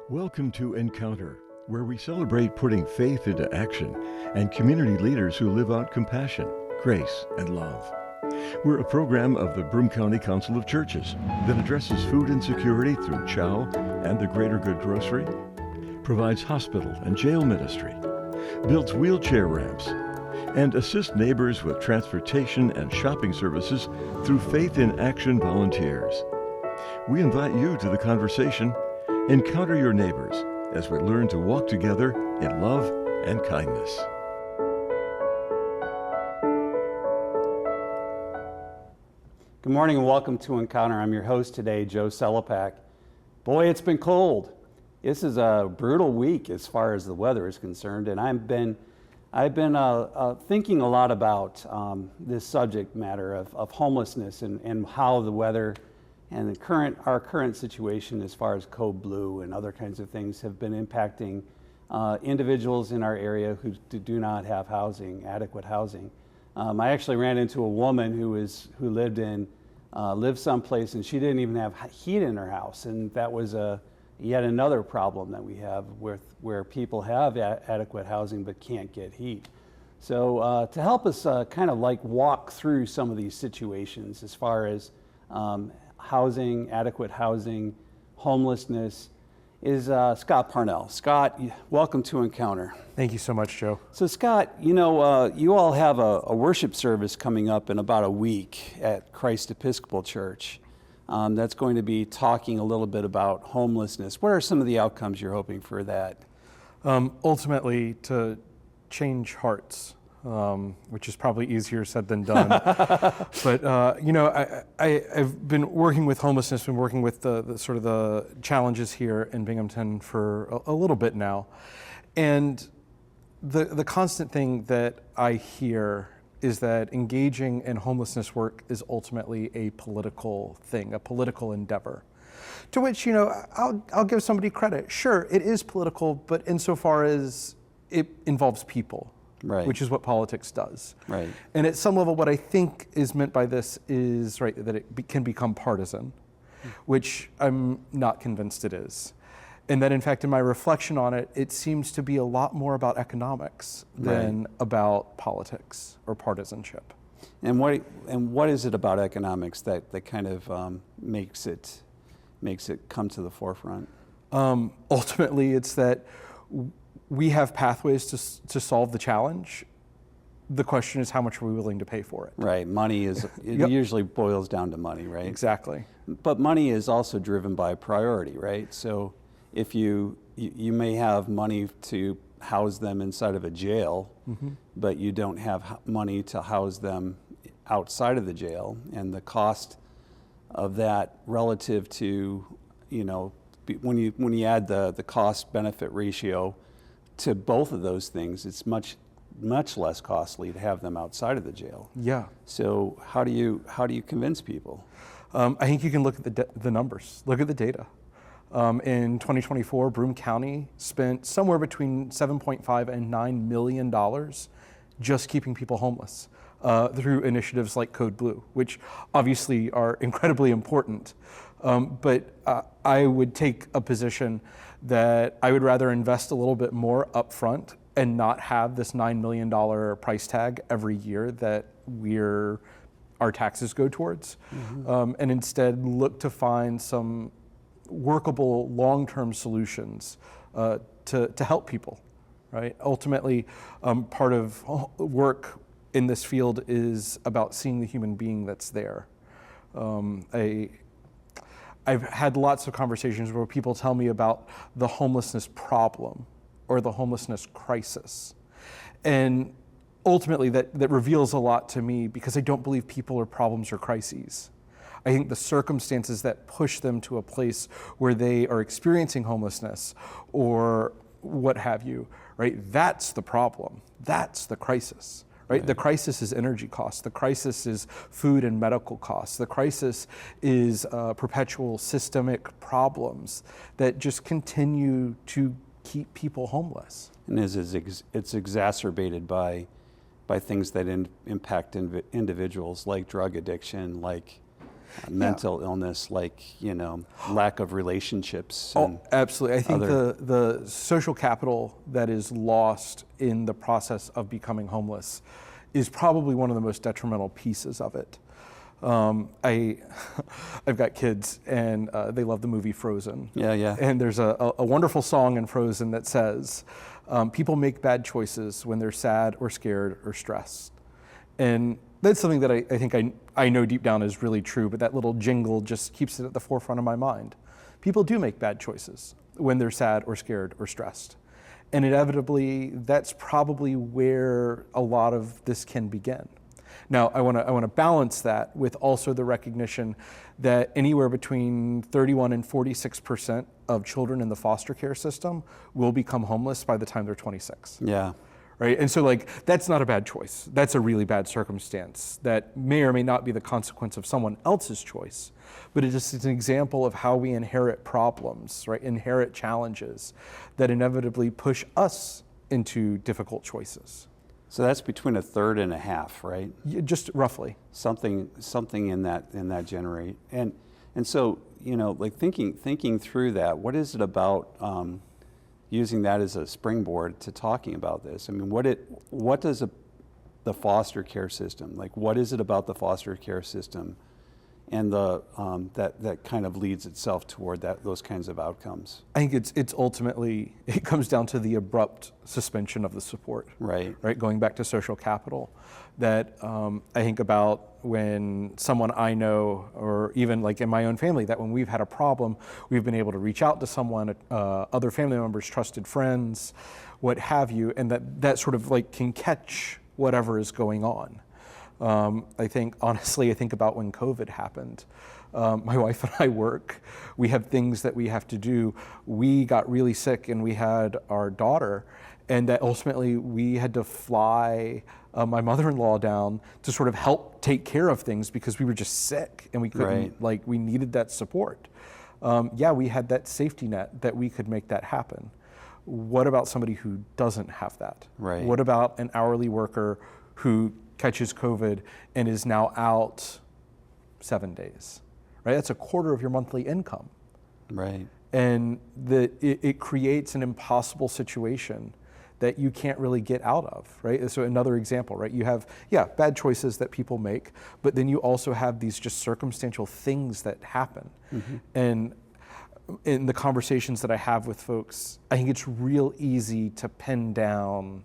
Welcome to Encounter, where we celebrate putting faith into action and community leaders who live out compassion, grace, and love. We're a program of the Broome County Council of Churches that addresses food insecurity through Chow and the Greater Good Grocery, provides hospital and jail ministry, builds wheelchair ramps, and assists neighbors with transportation and shopping services through Faith in Action volunteers. We invite you to the conversation. Encounter your neighbors as we learn to walk together in love and kindness. Good morning and welcome to Encounter. I'm your host today, Joe Sellepack. Boy, it's been cold. This is a brutal week as far as the weather is concerned, and I've been thinking a lot about this subject matter of homelessness and how the weather and our current situation as far as code blue and other kinds of things have been impacting individuals in our area who do not have adequate housing. I actually ran into a woman who lived someplace and she didn't even have heat in her house, and that was yet another problem that we have where people have adequate housing but can't get heat. So to help us kind of like walk through some of these situations as far as housing, adequate housing, homelessness, is Scott Parnell. Scott, welcome to Encounter. Thank you so much, Joe. So Scott, you all have a worship service coming up in about a week at Christ Episcopal Church that's going to be talking a little bit about homelessness. What are some of the outcomes you're hoping for that? Ultimately, to change hearts. Which is probably easier said than done. But I've been working with homelessness, been working with the sort of the challenges here in Binghamton for a little bit now. And the constant thing that I hear is that engaging in homelessness work is ultimately a political thing, a political endeavor. To which, I'll give somebody credit. Sure, it is political, but insofar as it involves people. Right. Which is what politics does. Right. And at some level, what I think is meant by this is that it can become partisan, which I'm not convinced it is. And that in fact, in my reflection on it, it seems to be a lot more about economics than about politics or partisanship. And what is it about economics that kind of makes it come to the forefront? Ultimately, it's that we have pathways to solve the challenge. The question is, how much are we willing to pay for it? Right, money is, it usually boils down to money, right? Exactly. But money is also driven by priority, right? So if you may have money to house them inside of a jail, but you don't have money to house them outside of the jail, and the cost of that relative to, when you add the cost-benefit ratio to both of those things, it's much less costly to have them outside of the jail. Yeah. So how do you convince people? I think you can look at the numbers, look at the data. In 2024, Broome County spent somewhere between $7.5 and $9 million just keeping people homeless through initiatives like Code Blue, which obviously are incredibly important. But I would take a position that I would rather invest a little bit more upfront and not have this $9 million price tag every year that our taxes go towards, and instead look to find some workable long-term solutions to help people, right? Ultimately, part of work in this field is about seeing the human being that's there. I've had lots of conversations where people tell me about the homelessness problem or the homelessness crisis. And ultimately that reveals a lot to me, because I don't believe people are problems or crises. I think the circumstances that push them to a place where they are experiencing homelessness or what have you, right? That's the problem. That's the crisis. Right? The crisis is energy costs. The crisis is food and medical costs. The crisis is perpetual systemic problems that just continue to keep people homeless. And it's exacerbated by things that impact individuals, like drug addiction, like mental illness, like, lack of relationships. Oh, absolutely. I think other- the social capital that is lost in the process of becoming homeless is probably one of the most detrimental pieces of it. I've got kids, and they love the movie Frozen. Yeah. And there's a wonderful song in Frozen that says, people make bad choices when they're sad or scared or stressed. And that's something that I think I know deep down is really true, but that little jingle just keeps it at the forefront of my mind. People do make bad choices when they're sad or scared or stressed. And inevitably, that's probably where a lot of this can begin. Now, I want to balance that with also the recognition that anywhere between 31 and 46% of children in the foster care system will become homeless by the time they're 26. Yeah. Right? And so that's not a bad choice. That's a really bad circumstance that may or may not be the consequence of someone else's choice, but it is an example of how we inherit problems, right? Inherit challenges that inevitably push us into difficult choices. So that's between a third and a half, right? Yeah, just roughly. Something in that generate. And so, thinking through that, what is it about using that as a springboard to talking about this? I mean, what does the foster care system, what is it about the foster care system and that kind of leads itself toward those kinds of outcomes? I think it's ultimately, it comes down to the abrupt suspension of the support. Right. Going back to social capital, that I think about when someone I know, or even in my own family, that when we've had a problem, we've been able to reach out to someone, other family members, trusted friends, what have you, and that sort of can catch whatever is going on. I think about when COVID happened. My wife and I work. We have things that we have to do. We got really sick and we had our daughter, and that ultimately we had to fly my mother-in-law down to sort of help take care of things because we were just sick and we couldn't, we needed that support. We had that safety net that we could make that happen. What about somebody who doesn't have that? Right. What about an hourly worker who catches COVID and is now out 7 days, right? That's a quarter of your monthly income. Right. And it creates an impossible situation that you can't really get out of, right? So another example, right? You have, bad choices that people make, but then you also have these just circumstantial things that happen. Mm-hmm. And in the conversations that I have with folks, I think it's real easy to pin down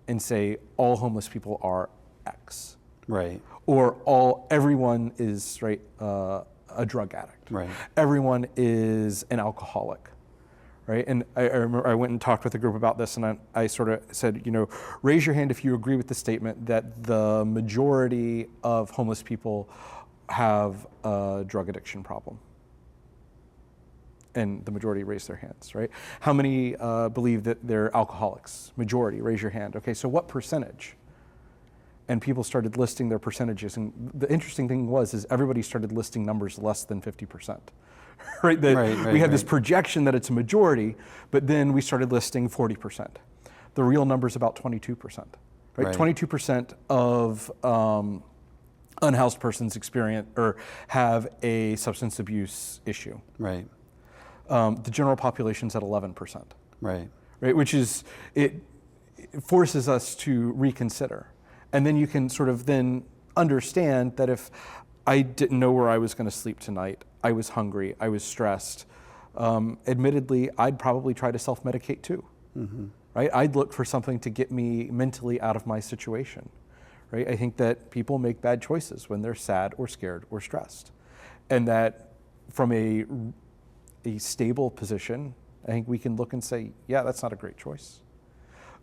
and say all homeless people are X. Right. Or everyone is a drug addict. Right. Everyone is an alcoholic. Right. And I remember I went and talked with a group about this, and I sort of said, raise your hand if you agree with the statement that the majority of homeless people have a drug addiction problem. And the majority raised their hands, right? How many believe that they're alcoholics? Majority, raise your hand. Okay, so what percentage? And people started listing their percentages. And the interesting thing is everybody started listing numbers less than 50%. Right? We had this projection that it's a majority, but then we started listing 40%. The real number is about 22%. Right? 22% of unhoused persons experience or have a substance abuse issue. Right. The general population's at 11%. Right. Which is, it forces us to reconsider. And then you can sort of then understand that if I didn't know where I was going to sleep tonight, I was hungry, I was stressed, admittedly, I'd probably try to self-medicate too. Mm-hmm. Right? I'd look for something to get me mentally out of my situation. Right? I think that people make bad choices when they're sad or scared or stressed. And that from a stable position, I think we can look and say, yeah, that's not a great choice.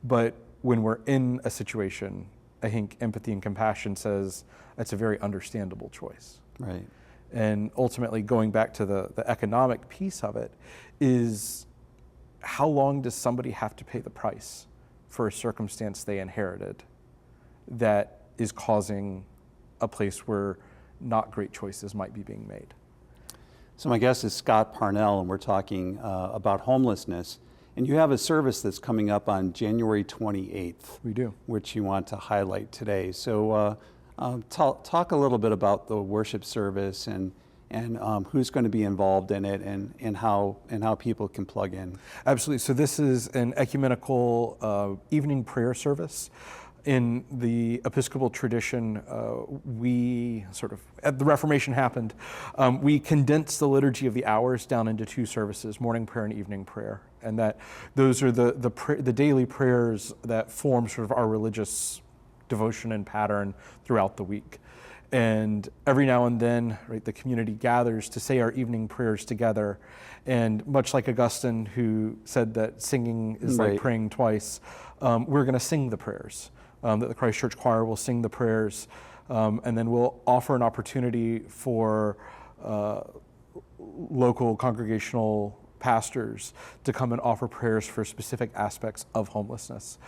But when we're in a situation, I think empathy and compassion says that's a very understandable choice. Right. And ultimately, going back to the economic piece of it, is how long does somebody have to pay the price for a circumstance they inherited that is causing a place where not great choices might be being made? So my guest is Scott Parnell, and we're talking about homelessness. And you have a service that's coming up on January 28th. We do. Which you want to highlight today. So talk a little bit about the worship service and and who's going to be involved in it, and how people can plug in. Absolutely. So this is an ecumenical evening prayer service. In the Episcopal tradition, we sort of, the Reformation happened, we condensed the liturgy of the hours down into 2 services, morning prayer and evening prayer. And that those are the daily prayers that form sort of our religious devotion and pattern throughout the week. And every now and then, right, the community gathers to say our evening prayers together. And much like Augustine, who said that singing is like praying twice, we're going to sing the prayers. That the Christ Church Choir will sing the prayers, and then we'll offer an opportunity for local congregational pastors to come and offer prayers for specific aspects of homelessness.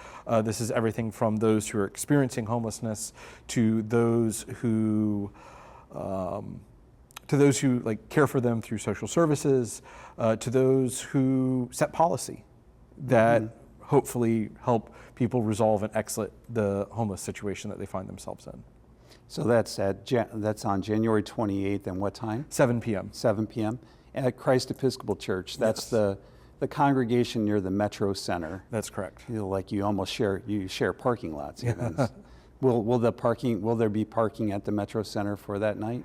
This is everything from those who are experiencing homelessness to those who like care for them through social services, to those who set policy that hopefully help people resolve and exit the homeless situation that they find themselves in. So that's on January 28th, and what time? 7 p.m. 7 p.m. at Christ Episcopal Church. That's the congregation near the Metro Center. That's correct. You almost share parking lots even. Will there be parking at the Metro Center for that night?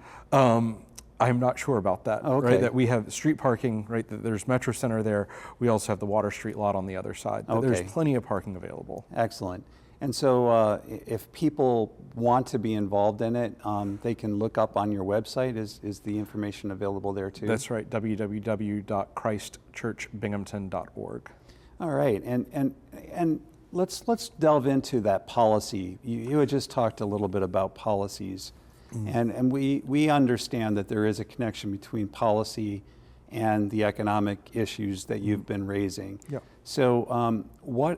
I'm not sure about that. Okay. Right, that we have street parking, right? That there's Metro Center there. We also have the Water Street lot on the other side. But there's plenty of parking available. Excellent. And so if people want to be involved in it, they can look up on your website. Is the information available there too? That's right, www.christchurchbinghamton.org. All right, and let's delve into that policy. You had just talked a little bit about policies. And we understand that there is a connection between policy and the economic issues that you've been raising. Yeah. So what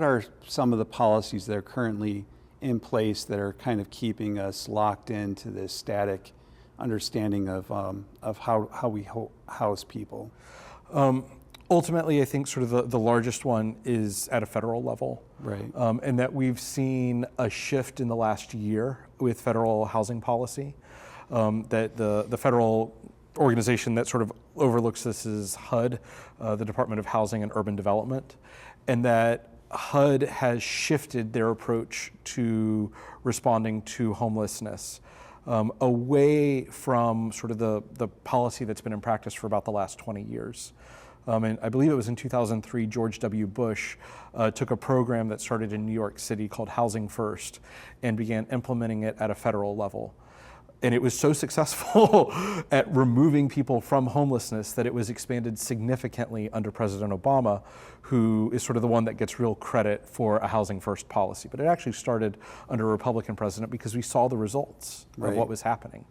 are some of the policies that are currently in place that are kind of keeping us locked into this static understanding of how we house people? Ultimately, I think sort of the largest one is at a federal level. Right. And that we've seen a shift in the last year with federal housing policy. That the federal organization that sort of overlooks this is HUD, the Department of Housing and Urban Development, and that HUD has shifted their approach to responding to homelessness away from sort of the policy that's been in practice for about the last 20 years. And I believe it was in 2003, George W. Bush took a program that started in New York City called Housing First and began implementing it at a federal level. And it was so successful at removing people from homelessness that it was expanded significantly under President Obama, who is sort of the one that gets real credit for a Housing First policy. But it actually started under a Republican president because we saw the results of what was happening.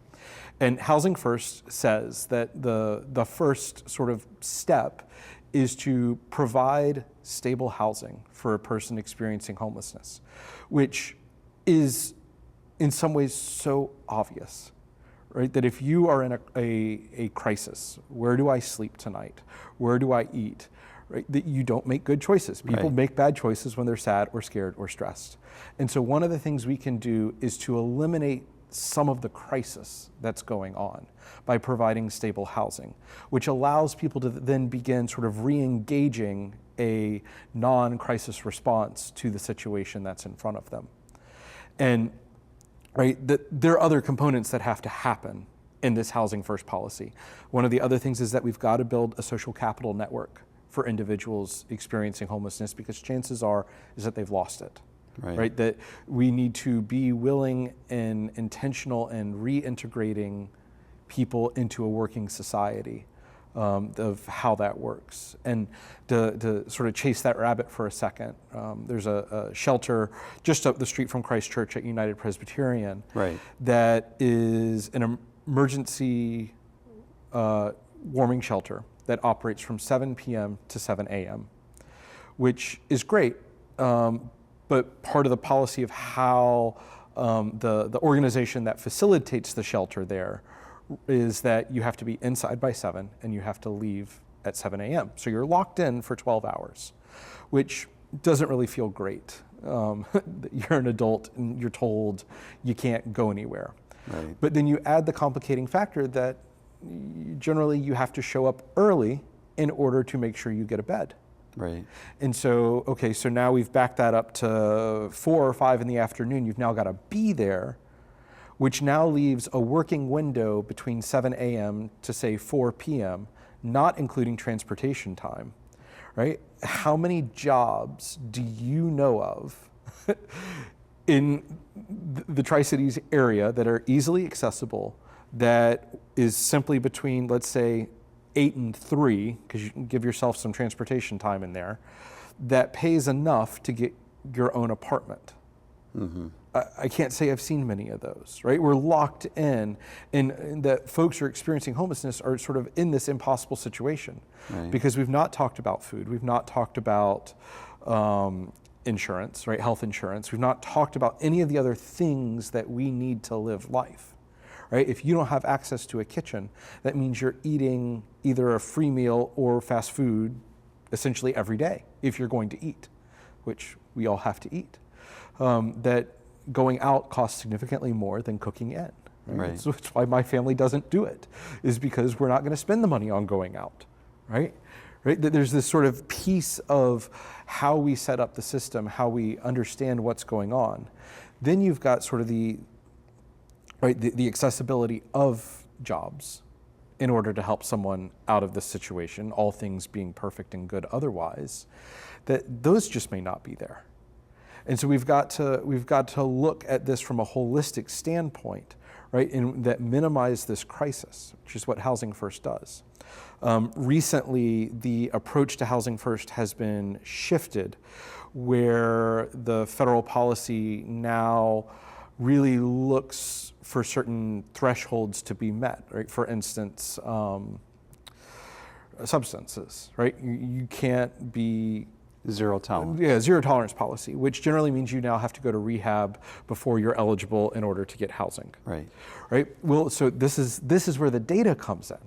And Housing First says that the first sort of step is to provide stable housing for a person experiencing homelessness, which is in some ways so obvious, right? That if you are in a crisis, where do I sleep tonight? Where do I eat? Right? That you don't make good choices. People make bad choices when they're sad or scared or stressed. And so one of the things we can do is to eliminate some of the crisis that's going on by providing stable housing, which allows people to then begin sort of re-engaging a non-crisis response to the situation that's in front of them. And there are other components that have to happen in this Housing First policy. One of the other things is that we've got to build a social capital network for individuals experiencing homelessness, because chances are is that they've lost it. Right? That we need to be willing and intentional in reintegrating people into a working society of how that works. And to sort of chase that rabbit for a second, there's a shelter just up the street from Christ Church at United Presbyterian that is an emergency warming shelter that operates from 7 p.m. to 7 a.m., which is great. But part of the policy of how the organization that facilitates the shelter there is that you have to be inside by 7 and you have to leave at 7 a.m. So you're locked in for 12 hours, which doesn't really feel great. You're an adult and you're told you can't go anywhere. But then you add the complicating factor that generally you have to show up early in order to make sure you get a bed. Right. And so, okay, so now we've backed that up to 4 or 5 in the afternoon. You've now got to be there, which now leaves a working window between 7 a.m. to say 4 p.m., not including transportation time, right? How many jobs do you know of in the Tri-Cities area that are easily accessible, that is simply between, let's say, 8 and 3, because you can give yourself some transportation time in there, that pays enough to get your own apartment? Mm-hmm. I can't say I've seen many of those, right? We're locked in, and that folks who are experiencing homelessness are sort of in this impossible situation, Right. because we've not talked about food, we've not talked about insurance, right? Health insurance. We've not talked about any of the other things that we need to live life. Right? If you don't have access to a kitchen, that means you're eating either a free meal or fast food essentially every day if you're going to eat, which we all have to eat. That going out costs significantly more than cooking in. Right. So that's why my family doesn't do it, is because we're not going to spend the money on going out, right? Right? There's this sort of piece of how we set up the system, how we understand what's going on. Then you've got sort of the accessibility of jobs in order to help someone out of this situation, all things being perfect and good otherwise, that those just may not be there. And so we've got to look at this from a holistic standpoint, right, and that minimize this crisis, which is what Housing First does. Recently, the approach to Housing First has been shifted, where the federal policy now really looks for certain thresholds to be met, right? For instance, substances, right? You can't be Zero tolerance. Yeah, zero tolerance policy, which generally means you now have to go to rehab before you're eligible in order to get housing. Right. Right. Well, so this is where the data comes in,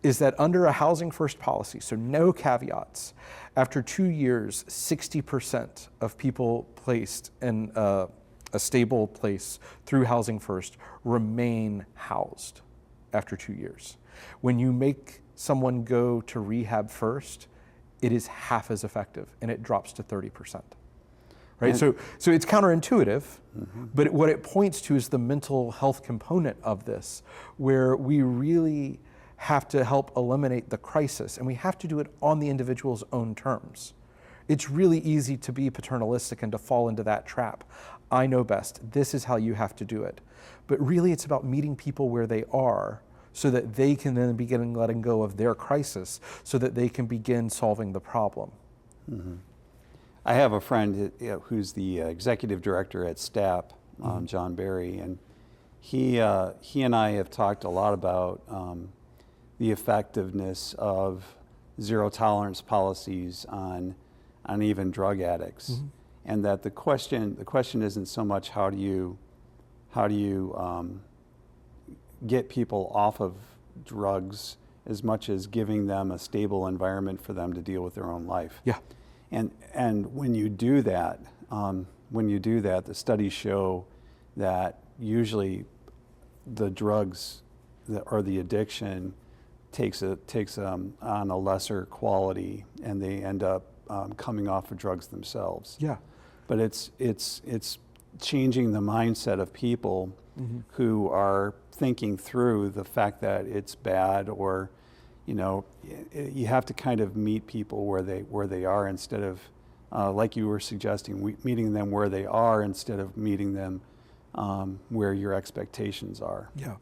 is that under a Housing First policy, so no caveats, after 2 years, 60% of people placed in a stable place through Housing First remain housed after 2 years. When you make someone go to rehab first, it is half as effective, and it drops to 30%. Right? And so it's counterintuitive, but what it points to is the mental health component of this, where we really have to help eliminate the crisis, and we have to do it on the individual's own terms. It's really easy to be paternalistic and to fall into that trap. I know best. This is how you have to do it. But really, it's about meeting people where they are, so that they can then begin letting go of their crisis, so that they can begin solving the problem. Mm-hmm. I have a friend who's the executive director at STAP, John Barry, and he and I have talked a lot about the effectiveness of zero tolerance policies on even drug addicts, and that the question isn't so much how do you get people off of drugs as much as giving them a stable environment for them to deal with their own life. Yeah. And when you do that, the studies show that usually the drugs or the addiction takes on a lesser quality, and they end up coming off of drugs themselves. Yeah. But it's changing the mindset of people who are thinking through the fact that it's bad, or you have to kind of meet people where they are, instead of like you were suggesting, meeting them where they are instead of meeting them where your expectations are. Yeah.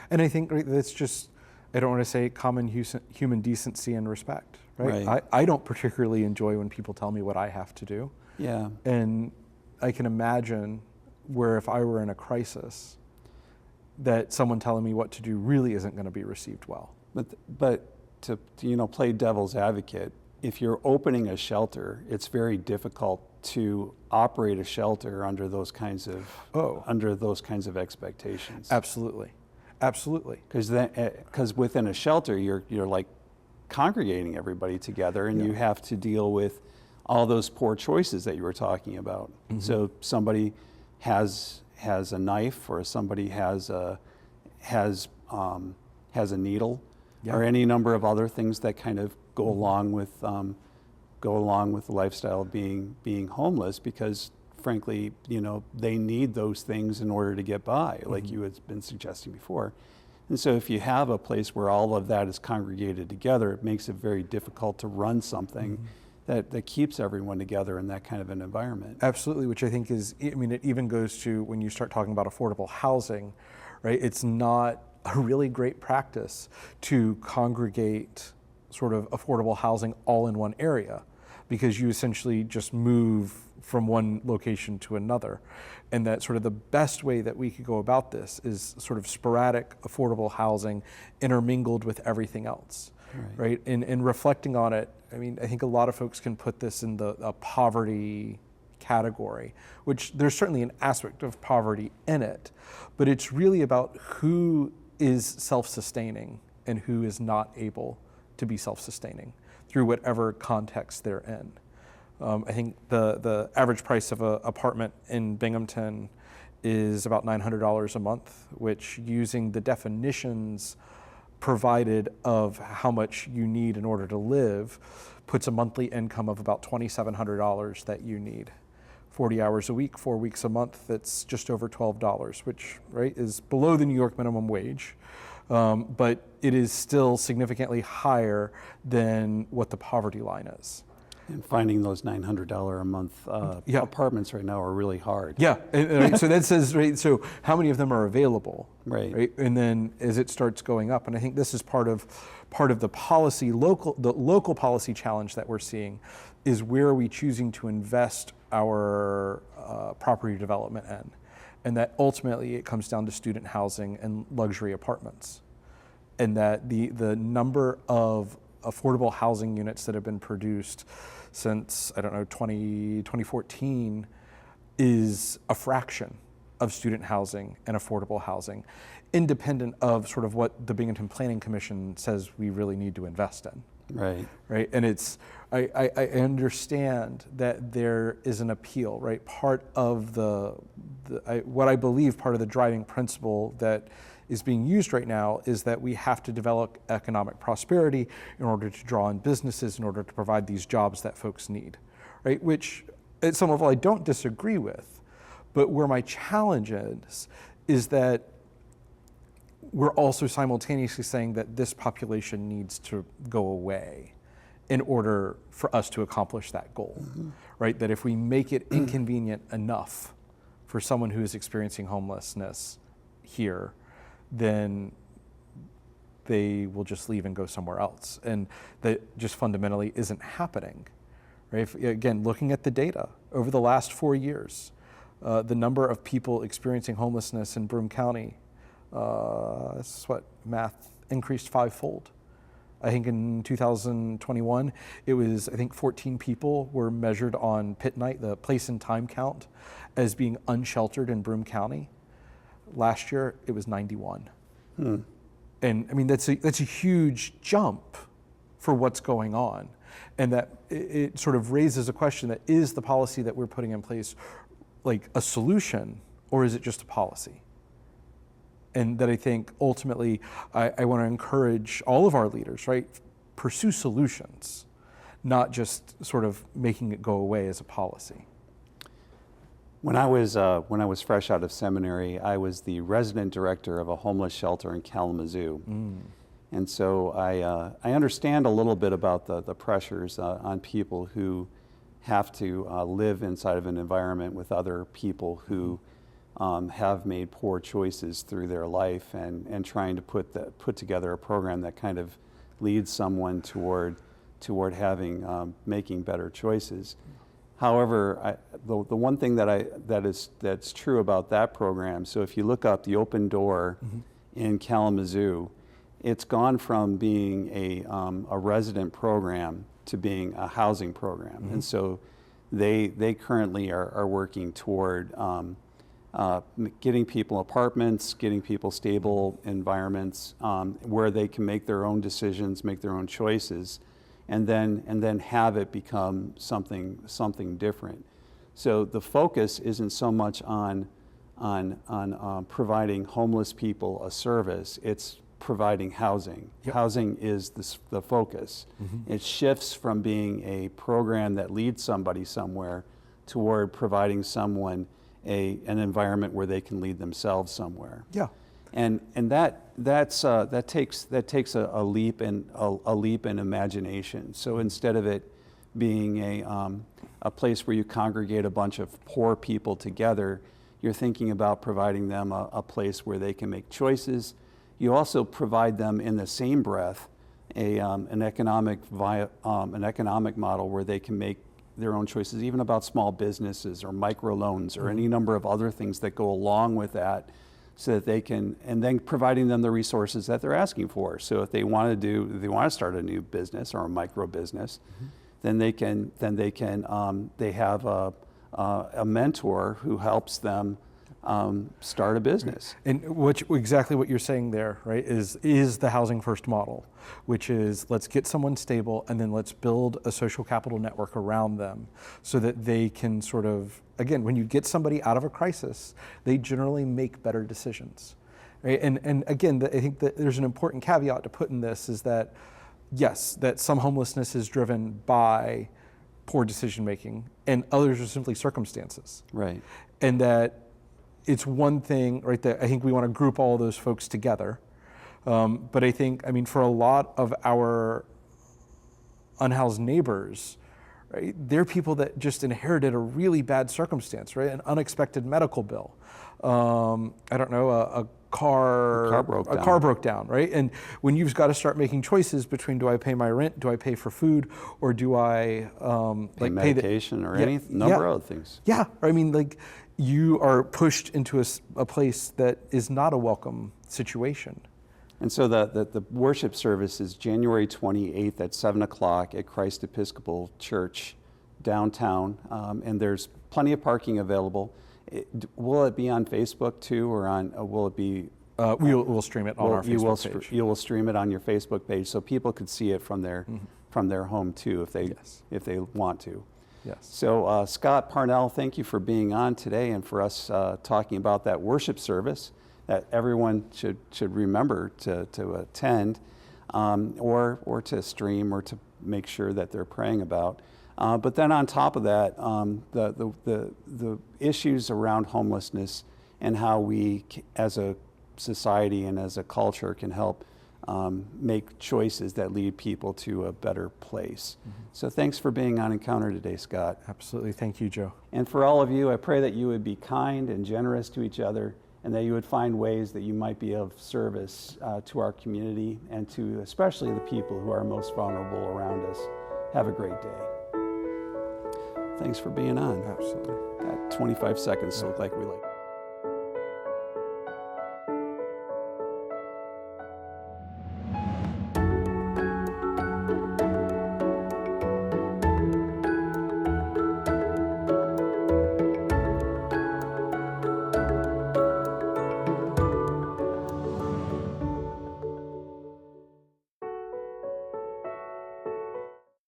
And I think that's just, I don't want to say common human decency and respect, right? I don't particularly enjoy when people tell me what I have to do. Yeah. And I can imagine where if I were in a crisis, that someone telling me what to do really isn't going to be received well. But to play devil's advocate, if you're opening a shelter, it's very difficult to operate a shelter under those kinds of expectations. Absolutely. Because within a shelter, you're like congregating everybody together, and you have to deal with all those poor choices that you were talking about. So somebody has a knife, or somebody has has a needle, Yeah. or any number of other things that kind of go along with the lifestyle of being homeless, because frankly, they need those things in order to get by, like you had been suggesting before. And so if you have a place where all of that is congregated together, it makes it very difficult to run something that keeps everyone together in that kind of an environment. Absolutely, which I think is, it even goes to when you start talking about affordable housing, right? It's not a really great practice to congregate sort of affordable housing all in one area, because you essentially just move from one location to another. And that sort of the best way that we could go about this is sort of sporadic affordable housing intermingled with everything else, right? And reflecting on it, I think a lot of folks can put this in the poverty category, which there's certainly an aspect of poverty in it, but it's really about who is self-sustaining and who is not able to be self-sustaining through whatever context they're in. I think the average price of an apartment in Binghamton is about $900 a month, which, using the definitions provided of how much you need in order to live, puts a monthly income of about $2,700 that you need. 40 hours a week, 4 weeks a month, that's just over $12, which, right, is below the New York minimum wage. But it is still significantly higher than what the poverty line is. And finding those $900 a month apartments right now are really hard. Yeah, and so that says, right, so how many of them are available? Right. And then as it starts going up, and I think this is part of the policy, the local policy challenge that we're seeing, is where are we choosing to invest our property development in? And that ultimately it comes down to student housing and luxury apartments. And that the number of affordable housing units that have been produced since, 2014 is a fraction of student housing and affordable housing, independent of sort of what the Binghamton Planning Commission says we really need to invest in. Right. And I understand that there is an appeal, right? Part of what I believe part of the driving principle that is being used right now is that we have to develop economic prosperity in order to draw in businesses, in order to provide these jobs that folks need, right? Which at some level I don't disagree with, but where my challenge is that we're also simultaneously saying that this population needs to go away in order for us to accomplish that goal, right? That if we make it inconvenient enough for someone who is experiencing homelessness here, then they will just leave and go somewhere else. And that just fundamentally isn't happening, right? Again, looking at the data over the last 4 years, the number of people experiencing homelessness in Broome County, math increased 5-fold. I think in 2021, it was, 14 people were measured on Pit Night, the place and time count, as being unsheltered in Broome County. Last year, it was 91. And that's a huge jump for what's going on. And that it sort of raises a question that, is the policy that we're putting in place like a solution, or is it just a policy? And that I think ultimately I want to encourage all of our leaders, right? Pursue solutions, not just sort of making it go away as a policy. When I was fresh out of seminary, I was the resident director of a homeless shelter in Kalamazoo. And so I understand a little bit about the pressures on people who have to live inside of an environment with other people who have made poor choices through their life, and trying to put together a program that kind of leads someone toward making better choices. However, the one thing that's true about that program, so if you look up the Open Door in Kalamazoo, it's gone from being a resident program to being a housing program. And so they currently are working toward getting people apartments, getting people stable environments where they can make their own decisions, make their own choices, and then have it become something different. So the focus isn't so much on providing homeless people a service. It's providing housing. Yep. Housing is the focus. It shifts from being a program that leads somebody somewhere toward providing someone an environment where they can lead themselves somewhere. Yeah. And that takes a leap in imagination. So instead of it being a place where you congregate a bunch of poor people together, you're thinking about providing them a place where they can make choices. You also provide them in the same breath an economic model where they can make their own choices, even about small businesses or microloans or any number of other things that go along with that, so that they can, and then providing them the resources that they're asking for. So if they want to start a new business or a micro business, then they have a mentor who helps them start a business. And exactly what you're saying there, right, is the housing first model, which is let's get someone stable and then let's build a social capital network around them so that they can sort of, again, when you get somebody out of a crisis, they generally make better decisions, right? And again, I think that there's an important caveat to put in this is that, yes, that some homelessness is driven by poor decision making and others are simply circumstances. Right. And that it's one thing, right, that I think we want to group all those folks together. But I think, for a lot of our unhoused neighbors, right, they're people that just inherited a really bad circumstance, right? An unexpected medical bill. I don't know, a car broke down, right? And when you've got to start making choices between, do I pay my rent, do I pay for food, or do I pay medication or any number of other things? Yeah, you are pushed into a place that is not a welcome situation. And so the worship service is January 28th at 7 o'clock at Christ Episcopal Church downtown, and there's plenty of parking available. Will it be on Facebook too, or will it be? We'll stream it on our Facebook page. You will stream it on your Facebook page, so people could see it from their home too, if they want to. Yes. So Scott Parnell, thank you for being on today and for us talking about that worship service that everyone should remember to attend, or to stream, or to make sure that they're praying about. But then on top of that, the issues around homelessness and how we as a society and as a culture can help make choices that lead people to a better place. So thanks for being on Encounter today, Scott. Absolutely. Thank you, Joe. And for all of you, I pray that you would be kind and generous to each other, and that you would find ways that you might be of service to our community and to especially the people who are most vulnerable around us. Have a great day. Thanks for being on. Absolutely. Got 25 seconds, so look like we like.